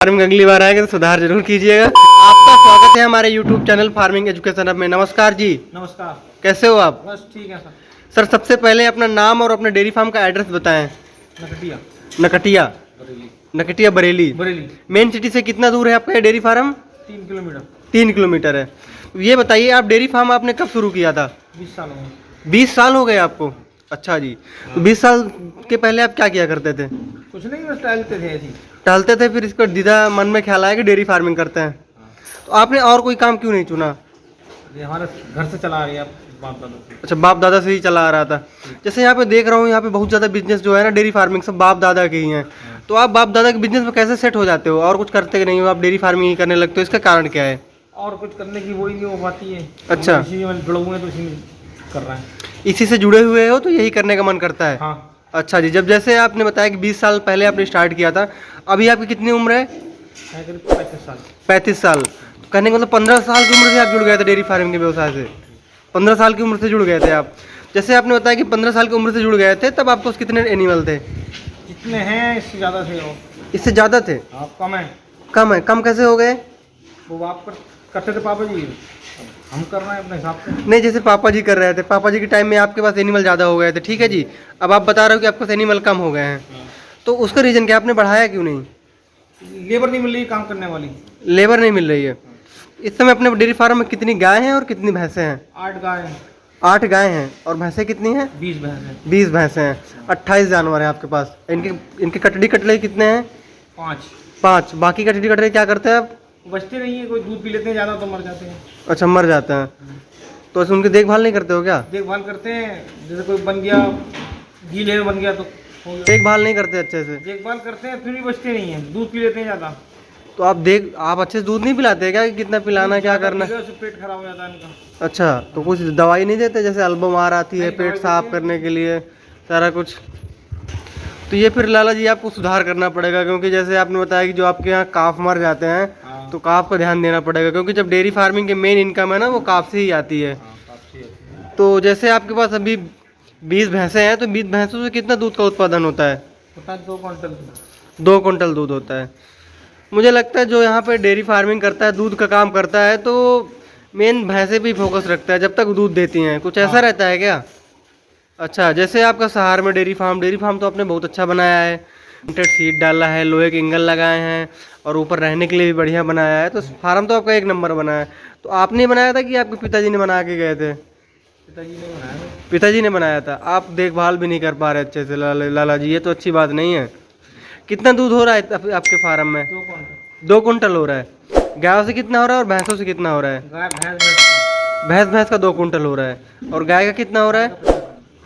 Farming अगली बार आएगा तो सुधार जरूर कीजिएगा। आपका स्वागत है हमारे YouTube channel farming education hub में। नमस्कार जी। नमस्कार। कैसे हो आप? बस ठीक है सर। सर सबसे पहले अपना नाम और अपने डेयरी फार्म का एड्रेस बताएं। नकटिया नकटिया बरेली। नकटिया बरेली। बरेली मेन सिटी से कितना दूर है आपका ये डेयरी फार्म? 3 किलोमीटर। 3 किलोमीटर है। ये बताइए आप डेयरी फार्म आपने कब शुरू किया था? 20 साल हो गए। 20 साल हो गए आपको? अच्छा जी। तो 20 साल के पहले आप क्या किया करते थे? कुछ नहीं, बस टहलते थे ऐसे ही। टहलते थे, फिर इसको दीदा मन में ख्याल आया कि डेयरी फार्मिंग करते हैं। तो आपने और कोई काम क्यों नहीं चुना? ये हमारे घर से चला आ रही है बाप दादा से। अच्छा, बाप दादा से ही चला आ रहा था। जैसे यहाँ पे देख रहा हूँ, यहाँ पे बहुत ज़्यादा बिजनेस जो है ना डेयरी फार्मिंग सब बाप दादा के ही हैं। तो आप बाप दादा के बिजनेस में कैसे सेट हो जाते हो और कुछ करते नहीं हो, आप डेयरी फार्मिंग ही करने लगते हो? इसका कारण क्या है? और कुछ करने की वही नहीं हो पाती है। अच्छा। हम इसी में जुड़े हुए हैं तो इसी में कर रहे हैं। इसी से जुड़े हुए हो तो यही करने का मन करता है? हाँ। अच्छा जी। जब जैसे आपने बताया कि 20 साल पहले आपने स्टार्ट किया था, अभी आपकी कितनी उम्र है? है करीब 35 साल। 35 साल। तो कहने का मतलब 15 साल की उम्र से आप जुड़ गए थे डेयरी फार्मिंग के व्यवसाय से? 15 साल की उम्र से जुड़ गए थे आप। जैसे आपने बताया कि 15 साल की उम्र से जुड़ गए थे, तब आपको कितने एनिमल थे? जितने हैं इससे ज़्यादा थे वो। इससे ज़्यादा थे? आप कम है। कम है? कम कैसे हो गए? वो आप करते थे पापा जी, हम कर रहे हैं अपने हिसाब से। नहीं, जैसे पापा जी कर रहे थे, पापा जी के टाइम में आपके पास एनिमल ज़्यादा हो गए थे, ठीक है जी। अब आप बता रहे हो कि आपके पास एनिमल कम हो गए हैं, तो उसका रीज़न क्या, आपने बढ़ाया क्यों नहीं? लेबर नहीं मिल रही काम करने वाली। लेबर नहीं मिल रही है। इस समय अपने डेयरी फार्म में कितनी गाय हैं और कितनी भैंसें हैं? 8 गाय हैं। 8 गाय हैं। और भैंसें कितनी हैं? 20 भैंस हैं। 20 भैंसें हैं। 28 जानवर हैं आपके पास। इनके कटड़ी कटड़े कितने हैं? 5। बाकी कटड़ी कटड़े क्या करते हैं आप? बचते नहीं है, कोई दूध पी लेते हैं ज़्यादा तो मर जाते हैं। अच्छा, मर जाते हैं। तो ऐसे उनकी देखभाल नहीं करते हो क्या? देखभाल करते हैं, जैसे कोई बन गया, गीले बन गया तो हो गया। देखभाल नहीं करते अच्छे से? देखभाल करते हैं फिर भी बचते नहीं हैं, दूध पी लेते हैं ज़्यादा। तो आप अच्छे से दूध नहीं पिलाते हैं क्या, कि कितना पिलाना है, क्या करना है? उससे पेट खराब हो जाता है इनका। अच्छा, तो कुछ दवाई नहीं देते, जैसे अल्बोमार आती है पेट साफ करने के लिए, सारा कुछ? तो ये फिर लाला जी आपको सुधार करना पड़ेगा, क्योंकि जैसे आपने बताया कि जो आपके यहाँ काफ मर जाते हैं, तो काफ का ध्यान देना पड़ेगा, क्योंकि जब डेयरी फार्मिंग के मेन इनकम है ना वो काफ से ही आती है। तो जैसे आपके पास अभी 20 भैंसें हैं, तो 20 भैंसों से कितना दूध का उत्पादन होता है? 2 क्विंटल। 2 कुंटल दूध होता है। मुझे लगता है जो यहाँ पे डेयरी फार्मिंग करता है, दूध का काम करता है, तो मेन भैंसे पे फोकस रखता है जब तक दूध देती हैं, कुछ ऐसा रहता है क्या? अच्छा, जैसे आपका सहार में डेयरी फार्म तो आपने बहुत अच्छा बनाया है। प्रिंटेड सीट डाला है, लोहे के एंगल लगाए हैं, और ऊपर रहने के लिए भी बढ़िया बनाया है। तो फार्म तो आपका एक नंबर बना है। तो आपने बनाया था कि आपके पिताजी ने बना के गए थे? पिताजी ने बनाया। पिताजी ने बनाया था। आप देखभाल भी नहीं कर पा रहे अच्छे से लाला जी, ये तो अच्छी बात नहीं है। कितना दूध हो रहा है आपके फार्म में? 2 क्विंटल। 2 कुंटल हो रहा है। गायों से कितना हो रहा है और भैंसों से कितना हो रहा है? गाय भैंस भैंस का 2 कुंटल हो रहा है। और गाय का कितना हो रहा है?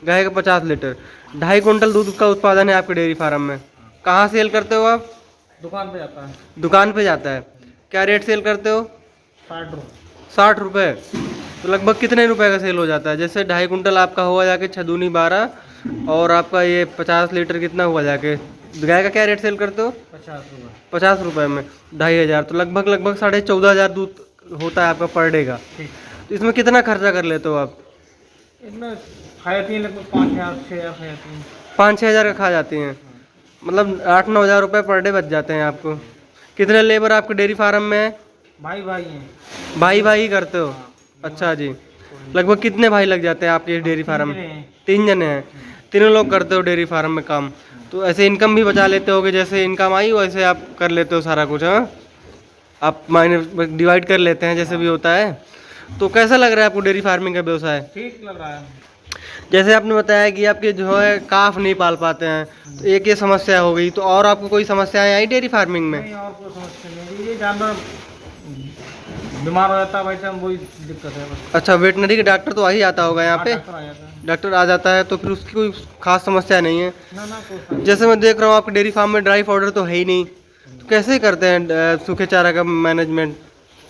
गाय का 50 लीटर। 2.5 कुंटल दूध का उत्पादन है आपके डेयरी फार्म में। कहाँ सेल करते हो आप? दुकान पे जाता है। दुकान पे जाता है। क्या रेट सेल करते हो? 60 रुपये। 60 रुपये। तो लगभग कितने रुपए का सेल हो जाता है? जैसे 2.5 कुंटल आपका हुआ जाके 6 दूनी 12, और आपका ये 50 लीटर कितना हुआ जाके? गाय का क्या रेट सेल करते हो? 50 रुपये। 50 रुपये में 2,500, तो लगभग 14,500 दूध होता है आपका पर डे का। ठीक। तो इसमें कितना खर्चा कर लेते हो आप? इतना खाती हैं लगभग 5,000 6,000 खाती हैं। 5-6 हज़ार का खा जाती हैं। मतलब 8-9 हज़ार रुपये पर डे बच जाते हैं आपको। कितने लेबर आपके डेयरी फार्म में है? भाई हैं। भाई ही करते हो? अच्छा जी। लगभग कितने भाई लग जाते हैं आपके डेयरी फार्म में? 3 जने हैं। तीनों लोग करते हो डेयरी फार्म में काम। तो ऐसे इनकम भी बचा लेते होगे, जैसे इनकम आई वैसे आप कर लेते हो सारा कुछ? हाँ, आप माइनस डिवाइड कर लेते हैं जैसे भी होता है। तो कैसा लग रहा है आपको डेयरी फार्मिंग का व्यवसाय? ठीक लग रहा है। जैसे आपने बताया कि आपके जो है काफ नहीं पाल पाते हैं, तो एक ये समस्या हो गई, तो और आपको कोई समस्याएं आई डेयरी फार्मिंग में? नहीं, और कोई समस्या नहीं। ये जानवर बीमार हो जाता है भाई साहब, वही दिक्कत है बस। अच्छा, वेटनरी का डॉक्टर तो आ ही आता होगा यहाँ पे? डॉक्टर आ जाता है। डॉक्टर आ जाता है, तो फिर उसकी कोई खास समस्या नहीं है? ना कोई। जैसे मैं देख रहा हूँ आपके डेयरी फार्म में ड्राई पाउडर तो है ही नहीं, तो कैसे करते हैं सूखे चारा का मैनेजमेंट?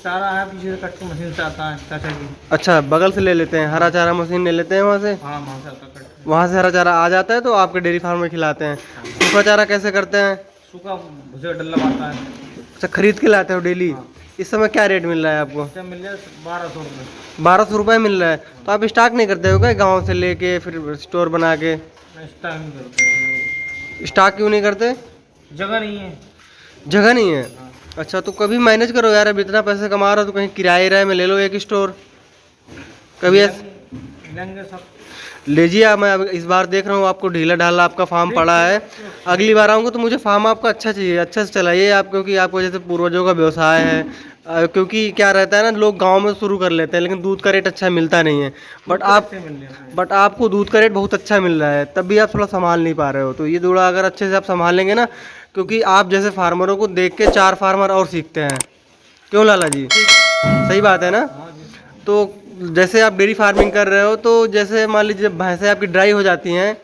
चारा है पीछे से कट के मशीन से आता है चाचा जी। अच्छा, बगल से ले लेते हैं, हरा चारा मशीन ले लेते हैं वहाँ से? हाँ, वहाँ से आता कट। वहाँ से हरा चारा आ जाता है तो आपके डेयरी फार्म में खिलाते हैं। सूखा चारा कैसे करते हैं? सूखा भुसे डल्ला आता है। अच्छा, खरीद के लाते हो डेली? हाँ। इस समय क्या रेट मिल रहा है आपको? इससे मिल जाए 1200 रुपये। 1200 रुपये मिल रहा है। तो आप स्टॉक नहीं करते हो क्या गाँव से लेके फिर स्टोर बना के? स्टॉक नहीं करते। स्टॉक क्यों नहीं करते? जगह नहीं है। जगह नहीं है? हाँ। अच्छा, तो कभी मैनेज करो यार, अब इतना पैसे कमा रहा हो तो कहीं किराए राय में ले लो एक स्टोर, कभी ऐसे लेंगे सब। लीजिए। आप, मैं अब इस बार देख रहा हूँ आपको ढीला ढाला आपका फार्म पड़ा है, अगली बार आऊँगा तो मुझे फार्म आपका अच्छा चाहिए, अच्छे से चलाइए आप, क्योंकि आपको जैसे पूर्वजों का व्यवसाय है। क्योंकि क्या रहता है ना, लोग गांव में शुरू कर लेते हैं लेकिन दूध का रेट अच्छा मिलता नहीं है, बट आपको दूध का रेट बहुत अच्छा मिल रहा है, तब भी आप थोड़ा संभाल नहीं पा रहे हो। तो ये थोड़ा अगर अच्छे से आप संभाल लेंगे ना, क्योंकि आप जैसे फार्मरों को देख के 4 फार्मर और सीखते हैं, क्यों लाला जी, सही बात है ना। हाँ जी। तो जैसे आप डेयरी फार्मिंग कर रहे हो, तो जैसे मान लीजिए जब भैंसें आपकी ड्राई हो जाती हैं,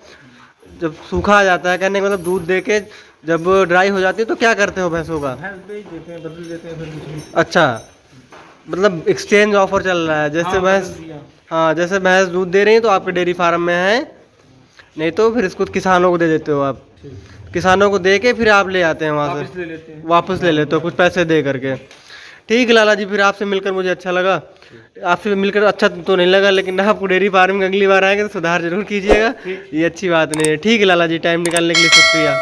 जब सूखा आ जाता है, कहने का मतलब दूध दे के जब ड्राई हो जाती है तो क्या करते हो भैंसों का? भैंस बेच देते हैं, बदल देते हैं फिर कुछ भी। अच्छा, मतलब एक्सचेंज ऑफर चल रहा है, जैसे हाँ, भैंस, बदल दिया। हाँ जैसे भैंस दूध दे रही है तो आपके डेयरी फार्म में है, नहीं तो फिर इसको किसानों को दे देते हो आप, ठीक। किसानों को दे के फिर आप ले आते हैं वहाँ वापस से, ले लेते हैं। वापस ले लेते हो कुछ पैसे दे करके। ठीक है लाला जी, फिर आपसे मिलकर मुझे अच्छा लगा। आपसे मिलकर अच्छा तो नहीं लगा, लेकिन आपको डेयरी फार्मिंग अगली बार आएंगे तो सुधार जरूर कीजिएगा, ये अच्छी बात नहीं है। ठीक है लाला जी, टाइम निकालने के लिए शुक्रिया।